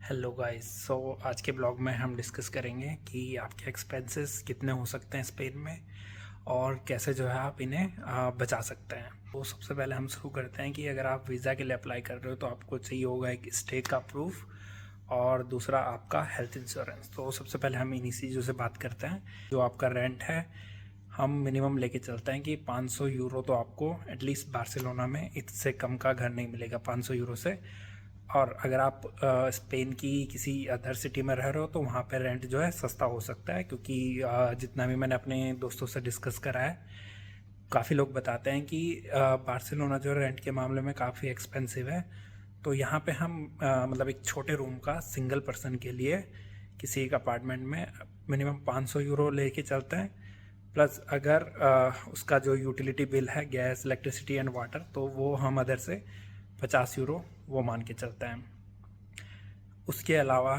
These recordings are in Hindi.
Hello guys. आज के ब्लॉग में हम डिस्कस करेंगे कि आपके एक्सपेंसेस कितने हो सकते हैं स्पेन में और कैसे जो है आप इन्हें बचा सकते हैं। तो सबसे पहले हम शुरू करते हैं कि अगर आप वीज़ा के लिए अप्लाई कर रहे हो तो आपको चाहिए होगा एक स्टे का प्रूफ और दूसरा आपका हेल्थ इंश्योरेंस। तो सबसे पहले हम इन्हीं चीज़ों से बात करते हैं। जो आपका रेंट है हम मिनिमम लेके चलते हैं कि 500 यूरो तो आपको एटलीस्ट बार्सिलोना में इससे कम का घर नहीं मिलेगा 500 यूरो से। और अगर आप स्पेन की किसी अदर सिटी में रह रहे हो तो वहाँ पे रेंट जो है सस्ता हो सकता है, क्योंकि जितना भी मैंने अपने दोस्तों से डिस्कस करा है काफ़ी लोग बताते हैं कि बार्सिलोना जो रेंट के मामले में काफ़ी एक्सपेंसिव है। तो यहाँ पे हम मतलब एक छोटे रूम का सिंगल पर्सन के लिए किसी एक अपार्टमेंट में मिनिमम 500 यूरो लेके चलते हैं। प्लस अगर उसका जो यूटिलिटी बिल है गैस इलेक्ट्रिसिटी एंड वाटर तो वो हम अदर से 50 यूरो वो मान के चलते हैं। उसके अलावा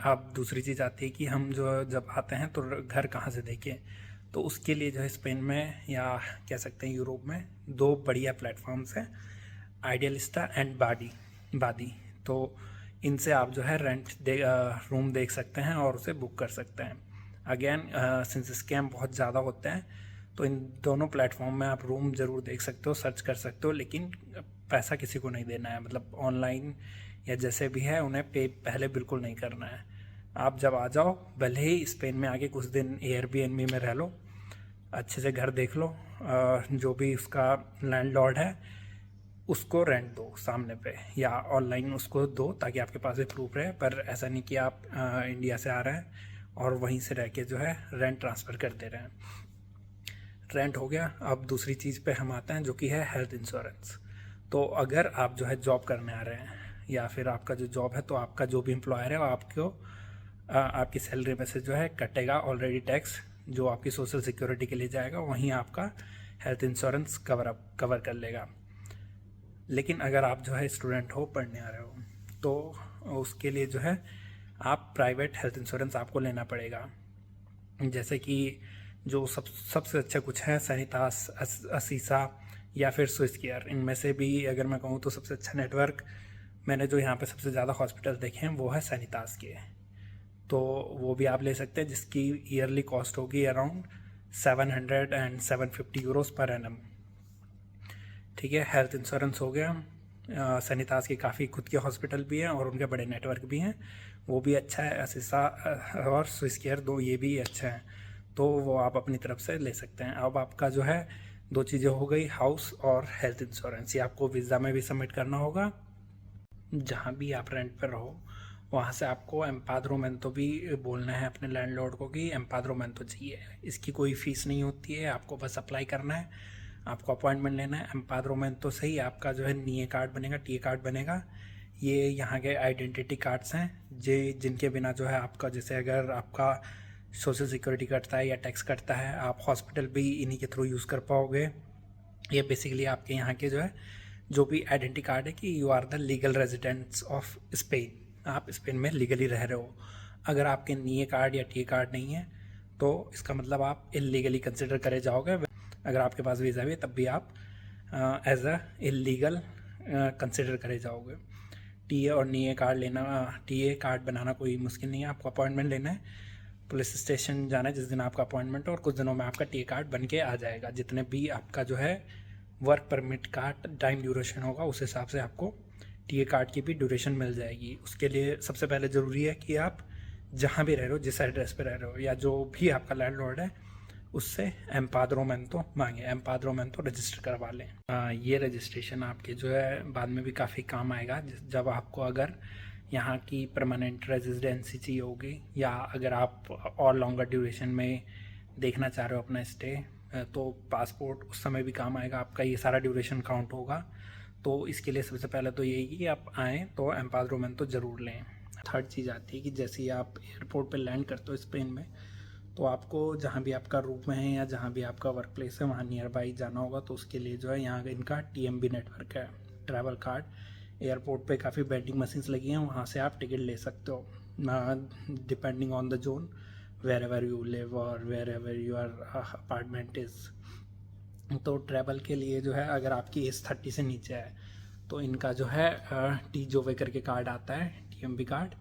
अब दूसरी चीज़ आती है कि हम जो जब आते हैं तो घर कहाँ से देखें। तो उसके लिए जो है स्पेन में या कह सकते हैं यूरोप में दो बढ़िया प्लेटफॉर्म्स हैं, आइडियलिस्टा एंड बादी। तो इनसे आप जो है रूम देख सकते हैं और उसे बुक कर सकते हैं। अगेन सिंस स्कैम बहुत ज़्यादा होते हैं तो इन दोनों प्लेटफॉर्म में आप रूम ज़रूर देख सकते हो, सर्च कर सकते हो, लेकिन पैसा किसी को नहीं देना है। मतलब ऑनलाइन या जैसे भी है उन्हें पे पहले बिल्कुल नहीं करना है। आप जब आ जाओ भले ही स्पेन में आके कुछ दिन एयरबीएनबी में रह लो, अच्छे से घर देख लो, जो भी उसका लैंडलॉर्ड है उसको रेंट दो सामने पे या ऑनलाइन उसको दो ताकि आपके पास भी प्रूफ रहे। पर ऐसा नहीं कि आप इंडिया से आ रहे हैं और वहीं से रह के जो है रेंट ट्रांसफ़र कर दे रहे हैं। रेंट हो गया। अब दूसरी चीज़ पे हम आते हैं जो कि है हेल्थ इंश्योरेंस। तो अगर आप जो है जॉब करने आ रहे हैं या फिर आपका जो जॉब है तो आपका जो भी एम्प्लॉयर है वो आपको आपकी सैलरी में से जो है कटेगा ऑलरेडी टैक्स, जो आपकी सोशल सिक्योरिटी के लिए जाएगा वहीं आपका हेल्थ इंश्योरेंस कवर कर लेगा। लेकिन अगर आप जो है स्टूडेंट हो, पढ़ने आ रहे हो, तो उसके लिए जो है आप प्राइवेट हेल्थ इंश्योरेंस आपको लेना पड़ेगा। जैसे कि जो सबसे अच्छा कुछ है सैनिटास, असीसा या फिर स्विस केयर। इनमें से भी अगर मैं कहूँ तो सबसे अच्छा नेटवर्क मैंने जो यहाँ पे सबसे ज़्यादा हॉस्पिटल देखे हैं वो है सैनिटास के। तो वो भी आप ले सकते हैं जिसकी ईयरली कॉस्ट होगी around 700 and 750 Euros per annum. ठीक है, हेल्थ इंश्योरेंस हो गया। सैनिटास के काफ़ी खुद के हॉस्पिटल भी हैं और उनके बड़े नेटवर्क भी हैं, वो भी अच्छा है। असीसा और स्विस केयर दो ये भी अच्छा है, तो वो आप अपनी तरफ से ले सकते हैं। अब आपका जो है दो चीज़ें हो गई, हाउस और हेल्थ इंश्योरेंस। ये आपको वीज़ा में भी सबमिट करना होगा। जहाँ भी आप रेंट पर रहो वहाँ से आपको एम्पाद्रोमेंतो भी बोलना है अपने लैंडलॉर्ड को कि एम्पाद्रोमेंतो चाहिए। इसकी कोई फ़ीस नहीं होती है, आपको बस अप्लाई करना है, आपको अपॉइंटमेंट लेना है। एम्पाद्रोमेंतो से ही आपका जो है नीए कार्ड बनेगा, टी कार्ड बनेगा। ये यहाँ के आइडेंटिटी कार्ड्स हैं जिनके बिना जो है आपका, जैसे अगर आपका सोशल सिक्योरिटी कटता है या टैक्स कटता है, आप हॉस्पिटल भी इन्हीं के थ्रू यूज़ कर पाओगे। ये बेसिकली आपके यहाँ के जो है जो भी आइडेंटिटी कार्ड है कि you are the legal residents of Spain, आप स्पेन में लीगली रह रहे हो। अगर आपके नीए कार्ड या टी कार्ड नहीं है तो इसका मतलब आप इलीगली कंसिडर करे जाओगे। अगर आपके पास वीज़ा भी है तब भी आप एज अ इलीगल कंसिडर करे जाओगे। टीए और नीए कार्ड लेना, टीए कार्ड बनाना कोई मुश्किल नहीं है। आपको अपॉइंटमेंट लेना है, पुलिस स्टेशन जाना है जिस दिन आपका अपॉइंटमेंट हो, और कुछ दिनों में आपका टी कार्ड बन के आ जाएगा। जितने भी आपका जो है वर्क परमिट का टाइम ड्यूरेशन होगा उस हिसाब से आपको टी कार्ड की भी ड्यूरेशन मिल जाएगी। उसके लिए सबसे पहले ज़रूरी है कि आप जहाँ भी रह रहे हो, जिस एड्रेस पे रह रहे हो या जो भी आपका लैंडलॉर्ड है उससे एम्पाद्रोमेंतो मांगे, एम्पाद्रोमेंतो रजिस्टर करवा लें। ये रजिस्ट्रेशन आपके जो है बाद में भी काफ़ी काम आएगा जब आपको अगर यहाँ की परमानेंट रेजिडेंसी चाहिए होगी या अगर आप और लॉन्गर ड्यूरेशन में देखना चाह रहे हो अपना स्टे, तो पासपोर्ट उस समय भी काम आएगा, आपका ये सारा ड्यूरेशन काउंट होगा। तो इसके लिए सबसे पहले तो यही कि आप आएँ तो एम्पाद्रोमेंतो ज़रूर लें। थर्ड चीज़ आती है कि जैसे ही आप एयरपोर्ट पर लैंड करते हो स्पेन में, तो आपको जहाँ भी आपका रूम है या जहाँ भी आपका वर्क प्लेस है वहाँ नियर बाई जाना होगा। तो उसके लिए जो है यहाँ इनका टीएमबी नेटवर्क है, ट्रैवल कार्ड। एयरपोर्ट पे काफ़ी वेंडिंग मशीन्स लगी हैं, वहाँ से आप टिकट ले सकते हो depending on the zone wherever you live और wherever your apartment is. तो ट्रैवल के लिए जो है अगर आपकी एज 30 से नीचे है तो इनका जो है टी जोवे करके कार्ड आता है, यूएमबी कार्ड,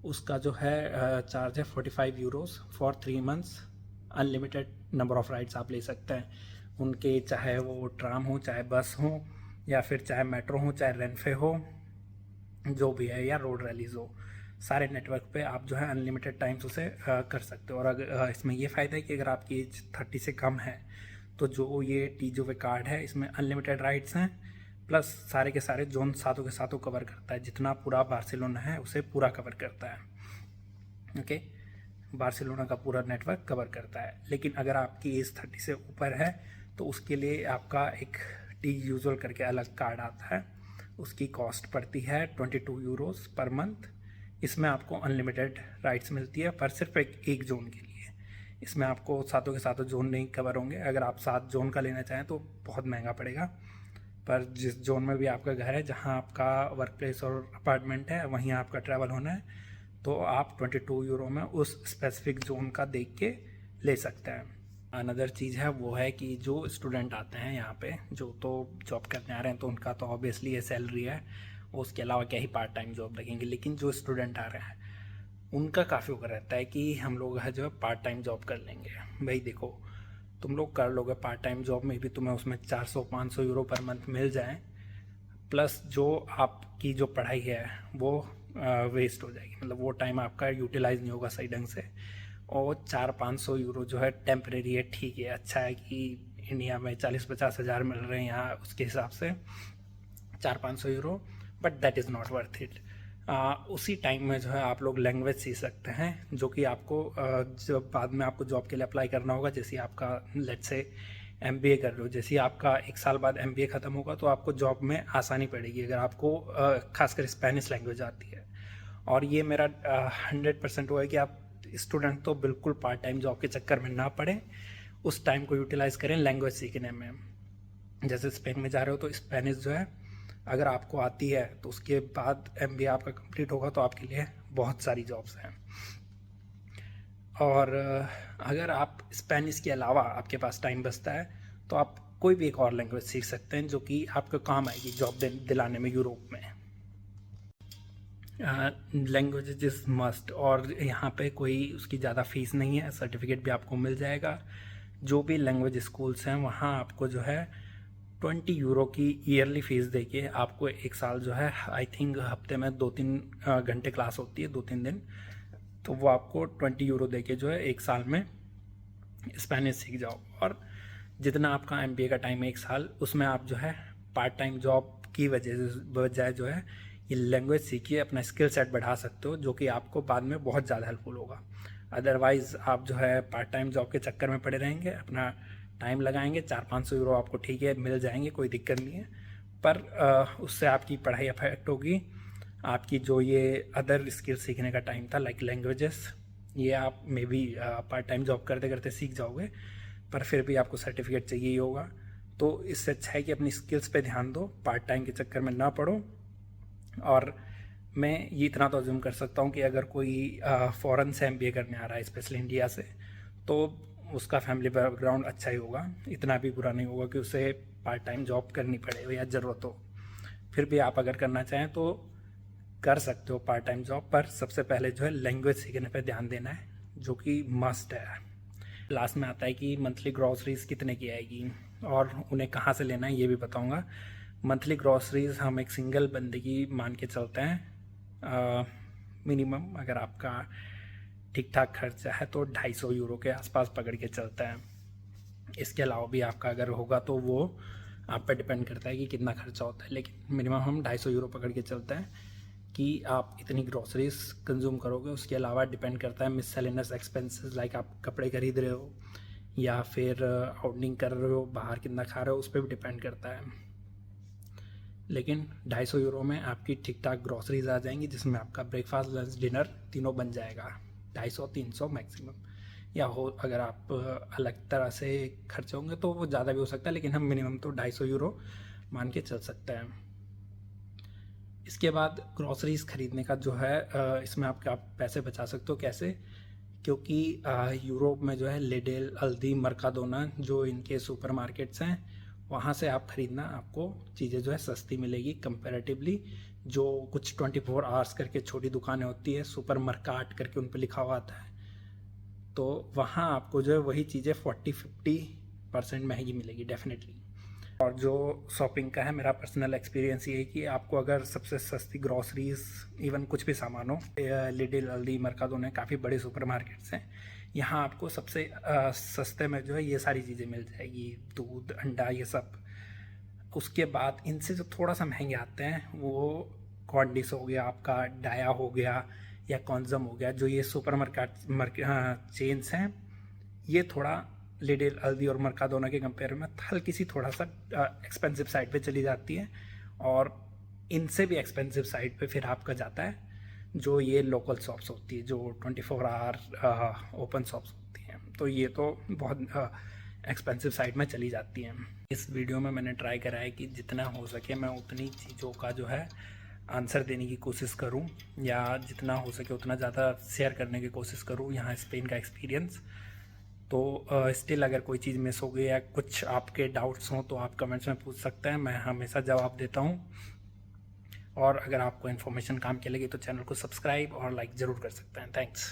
उसका जो है चार्ज है 45 Euros for 3 months. Unlimited number of rides आप ले सकते हैं उनके, चाहे वो ट्राम हो, चाहे बस हो, या फिर चाहे मेट्रो हो, चाहे रेनफे हो, जो भी है, या रोड रैलीज हो, सारे नेटवर्क पे आप जो है अनलिमिटेड टाइम्स उसे कर सकते हो। और अगर इसमें ये फ़ायदा है कि अगर आपकी एज 30 से कम है तो जो ये टीजोवे कार्ड है इसमें अनलिमिटेड राइड्स हैं, प्लस सारे के सारे जोन सातों के सातों कवर करता है, जितना पूरा बार्सिलोना है उसे पूरा कवर करता है। ओके, बार्सिलोना का पूरा नेटवर्क कवर करता है। लेकिन अगर आपकी एज 30 से ऊपर है तो उसके लिए आपका एक टी यूजुअल करके अलग कार्ड आता है, उसकी कॉस्ट पड़ती है 22 यूरोस पर मंथ। इसमें आपको अनलिमिटेड राइड्स मिलती है, पर सिर्फ एक जोन के लिए। इसमें आपको सातों के सातों जोन नहीं कवर होंगे। अगर आप 7 जोन का लेना चाहें तो बहुत महंगा पड़ेगा, पर जिस जोन में भी आपका घर है, जहां आपका वर्क प्लेस और अपार्टमेंट है, वहीं आपका ट्रैवल होना है, तो आप 22 यूरो में उस स्पेसिफिक जोन का देख के ले सकते हैं। अनदर चीज़ है वो है कि जो स्टूडेंट आते हैं यहाँ पे, जो तो जॉब करने आ रहे हैं, तो उनका तो ऑब्वियसली ये सैलरी है, उसके अलावा क्या ही पार्ट टाइम जॉब लगेंगे। लेकिन जो स्टूडेंट आ रहे हैं उनका काफ़ी होकर रहता है कि हम लोग है जो है पार्ट टाइम जॉब कर लेंगे। भाई देखो, तुम लोग कर लोगे पार्ट टाइम जॉब में भी तुम्हें उसमें 400-500 यूरो पर मंथ मिल जाए, प्लस जो आपकी जो पढ़ाई है वो वेस्ट हो जाएगी, मतलब वो टाइम आपका यूटिलाइज नहीं होगा सही ढंग से। और 400-500 यूरो जो है टेम्परेरी है, ठीक है, अच्छा है कि इंडिया में 40-50 हज़ार मिल रहे हैं यहाँ, उसके हिसाब से 400-500 euro, but that is not worth it. उसी टाइम में जो है आप लोग लैंग्वेज सीख सकते हैं, जो कि आपको जब बाद में आपको जॉब के लिए अप्लाई करना होगा, जैसे आपका लेट्स से MBA कर रहे हो, जैसे आपका 1 साल बाद MBA ख़त्म होगा तो आपको जॉब में आसानी पड़ेगी अगर आपको खासकर स्पेनिश लैंग्वेज आती है। और ये मेरा 100% हुआ है कि आप स्टूडेंट तो बिल्कुल पार्ट टाइम जॉब के चक्कर में ना पड़े, उस टाइम को यूटिलाइज़ करें लैंग्वेज सीखने में। जैसे स्पेन में जा रहे हो तो स्पेनिश जो है अगर आपको आती है तो उसके बाद MBA आपका कंप्लीट होगा तो आपके लिए बहुत सारी जॉब्स हैं। और अगर आप स्पेनिश के अलावा आपके पास टाइम बचता है तो आप कोई भी एक और लैंग्वेज सीख सकते हैं जो कि आपको काम आएगी जॉब दिलाने में यूरोप में। लैंग्वेज इज मस्ट, और यहाँ पे कोई उसकी ज़्यादा फीस नहीं है, सर्टिफिकेट भी आपको मिल जाएगा। जो भी लैंग्वेज स्कूल्स हैं वहाँ आपको जो है 20 यूरो की ईयरली फ़ीस देके आपको 1 साल जो है, आई थिंक हफ्ते में 2-3 घंटे क्लास होती है, 2-3 दिन, तो वो आपको 20 यूरो देके जो है 1 साल में स्पेनिश सीख जाओ। और जितना आपका MBA का टाइम है 1 साल, उसमें आप जो है पार्ट टाइम जॉब की बजाय जो है ये लैंग्वेज सीखिए, अपना स्किल सेट बढ़ा सकते हो, जो कि आपको बाद में बहुत ज़्यादा हेल्पफुल होगा। अदरवाइज़ आप जो है पार्ट टाइम जॉब के चक्कर में पड़े रहेंगे, अपना टाइम लगाएंगे, 400-500 यूरो आपको ठीक है मिल जाएंगे, कोई दिक्कत नहीं है, पर उससे आपकी पढ़ाई अफेक्ट होगी। आपकी जो ये अदर स्किल सीखने का टाइम था लाइक लैंग्वेजेस, ये आप may be part time job करते करते सीख जाओगे, पर फिर भी आपको सर्टिफिकेट चाहिए ही होगा। तो इससे अच्छा है कि अपनी स्किल्स पे ध्यान दो, पार्ट टाइम के चक्कर में ना पढ़ो। और मैं ये इतना तो अज्यूम कर सकता हूँ कि अगर कोई फ़ॉरेन से MBA करने आ रहा है, स्पेशली इंडिया से, तो उसका फैमिली बैकग्राउंड अच्छा ही होगा, इतना भी बुरा नहीं होगा कि उसे पार्ट टाइम जॉब करनी पड़े या ज़रूरत हो। फिर भी आप अगर करना चाहें तो कर सकते हो पार्ट टाइम जॉब, पर सबसे पहले जो है लैंग्वेज सीखने पे ध्यान देना है, जो कि मस्ट है। लास्ट में आता है कि मंथली ग्रॉसरीज कितने की आएगी और उन्हें कहाँ से लेना है, ये भी बताऊँगा। मंथली ग्रॉसरीज हम एक सिंगल बंदे की मान के चलते हैं, मिनिमम अगर आपका ठीक ठाक खर्चा है तो 250 यूरो के आसपास पकड़ के चलता है। इसके अलावा भी आपका अगर होगा तो वो आप पे डिपेंड करता है कि कितना खर्चा होता है, लेकिन मिनिमम हम 250 यूरो पकड़ के चलते हैं कि आप इतनी ग्रॉसरीज कंज्यूम करोगे। उसके अलावा डिपेंड करता है मिससेलेनियस एक्सपेंसेस, लाइक आप कपड़े खरीद रहे हो या फिर आउटिंग कर रहे हो, बाहर कितना खा रहे हो, उस पर भी डिपेंड करता है। लेकिन 250 यूरो में आपकी ठीक ठाक ग्रॉसरीज आ जाएंगी, जिसमें आपका ब्रेकफास्ट, लंच, डिनर तीनों बन जाएगा। 250-300 मैक्सिमम, या हो अगर आप अलग तरह से खर्चे होंगे तो वो ज़्यादा भी हो सकता है, लेकिन हम मिनिमम तो 250 यूरो मान के चल सकते हैं। इसके बाद ग्रॉसरीज ख़रीदने का जो है, इसमें आप पैसे बचा सकते हो। कैसे? क्योंकि यूरोप में जो है लिडेल, अल्दी, मर्काडोना, जो इनके सुपरमार्केट्स हैं, वहाँ से आप ख़रीदना, आपको चीज़ें जो है सस्ती मिलेगी कंपैरेटिवली, जो कुछ 24 आवर्स करके छोटी दुकानें होती है, सुपर मार्केट करके उन पर लिखा हुआ आता है, तो वहाँ आपको जो है वही चीज़ें 40-50% महंगी मिलेगी डेफिनेटली। और जो शॉपिंग का है, मेरा पर्सनल एक्सपीरियंस ये है कि आपको अगर सबसे सस्ती ग्रॉसरीज, इवन कुछ भी सामान हो, लिडिल, अल्दी, मर्काडोना, काफ़ी बड़े सुपर मार्केट्स हैं, यहाँ आपको सबसे सस्ते में जो है ये सारी चीज़ें मिल जाएगी, दूध, अंडा, ये सब। उसके बाद इनसे जो थोड़ा सा महंगे आते हैं वो कॉन्डिस हो गया, आपका डाया हो गया, या कॉन्जम हो गया, जो ये सुपर मार्केट चेन्स हैं, ये थोड़ा लिडिल, अल्दी और मर्काडोना के कंपेयर में हल्की सी थोड़ा सा एक्सपेंसिव साइड पे चली जाती है। और इनसे भी एक्सपेंसिव साइड पे फिर आपका जाता है जो ये लोकल शॉप्स होती है, जो 24 आवर ओपन शॉप्स होती हैं, तो ये तो बहुत एक्सपेंसिव साइड में चली जाती हैं। इस वीडियो में मैंने ट्राई करा है कि जितना हो सके मैं उतनी चीज़ों का जो है आंसर देने की कोशिश करूं, या जितना हो सके उतना ज़्यादा शेयर करने की कोशिश करूं यहाँ स्पेन का एक्सपीरियंस। तो स्टिल अगर कोई चीज़ मिस हो गई या कुछ आपके डाउट्स हों तो आप कमेंट्स में पूछ सकते हैं, मैं हमेशा जवाब देता हूँ। और अगर आपको इन्फॉर्मेशन काम की लगी तो चैनल को सब्सक्राइब और लाइक ज़रूर कर सकते हैं। थैंक्स।